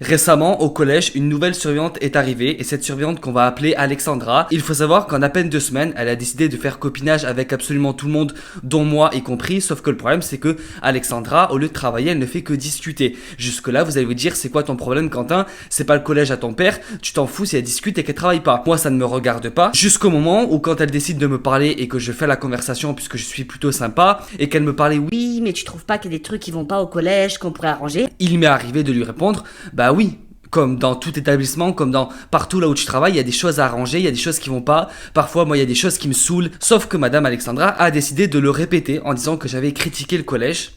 Récemment, au collège, une nouvelle surveillante est arrivée et cette surveillante qu'on va appeler Alexandra, il faut savoir qu'en à peine 2 semaines, elle a décidé de faire copinage avec absolument tout le monde, dont moi y compris, sauf que le problème c'est que Alexandra, au lieu de travailler, elle ne fait que discuter. Jusque là, vous allez vous dire, c'est quoi ton problème Quentin? C'est pas le collège à ton père, tu t'en fous si elle discute et qu'elle travaille pas. Moi ça ne me regarde pas, jusqu'au moment où quand elle décide de me parler et que je fais la conversation puisque je suis plutôt sympa, et qu'elle me parlait Oui, mais tu trouves pas qu'il y a des trucs qui vont pas au collège qu'on pourrait arranger? il m'est arrivé de lui répondre, bah oui, comme dans tout établissement, comme dans partout là où tu travailles, il y a des choses à arranger, il y a des choses qui vont pas. Parfois, moi, il y a des choses qui me saoulent. Sauf que Madame Alexandra a décidé de le répéter en disant que j'avais critiqué le collège.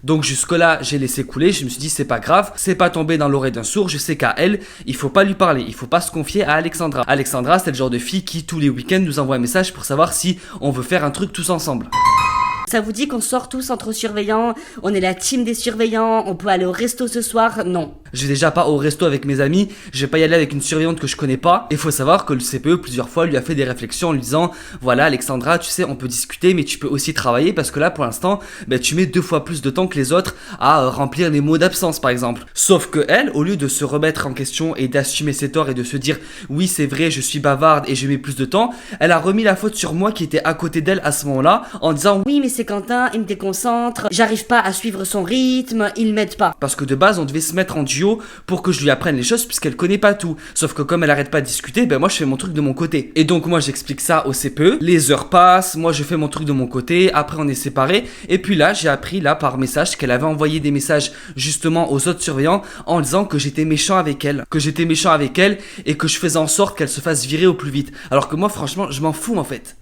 Donc jusque-là, j'ai laissé couler, je me suis dit c'est pas grave, c'est pas tombé dans l'oreille d'un sourd, je sais qu'à elle, il faut pas lui parler, il faut pas se confier à Alexandra. Alexandra, c'est le genre de fille qui tous les week-ends nous envoie un message pour savoir si on veut faire un truc tous ensemble. Ça vous dit qu'on sort tous entre surveillants? On est la team des surveillants, on peut aller au resto ce soir? Non. Je vais déjà pas au resto avec mes amis, je vais pas y aller avec une surveillante que je connais pas. Il faut savoir que le CPE plusieurs fois lui a fait des réflexions en lui disant voilà Alexandra, tu sais, on peut discuter mais tu peux aussi travailler parce que là pour l'instant, tu mets 2 fois plus de temps que les autres à remplir les mots d'absence par exemple. Sauf que elle, au lieu de se remettre en question et d'assumer ses torts et de se dire oui c'est vrai je suis bavarde et je mets plus de temps, elle a remis la faute sur moi qui était à côté d'elle à ce moment-là en disant Oui, mais c'est Quentin, il me déconcentre, j'arrive pas à suivre son rythme, il m'aide pas. parce que de base on devait se mettre en duo pour que je lui apprenne les choses puisqu'elle connaît pas tout. Sauf que comme elle arrête pas de discuter, moi je fais mon truc de mon côté. Et donc moi j'explique ça au CPE, les heures passent, moi je fais mon truc de mon côté, après on est séparés. Et puis là j'ai appris là par message qu'elle avait envoyé des messages justement aux autres surveillants en disant que j'étais méchant avec elle. Que j'étais méchant avec elle et que je faisais en sorte qu'elle se fasse virer au plus vite. Alors que moi franchement je m'en fous en fait.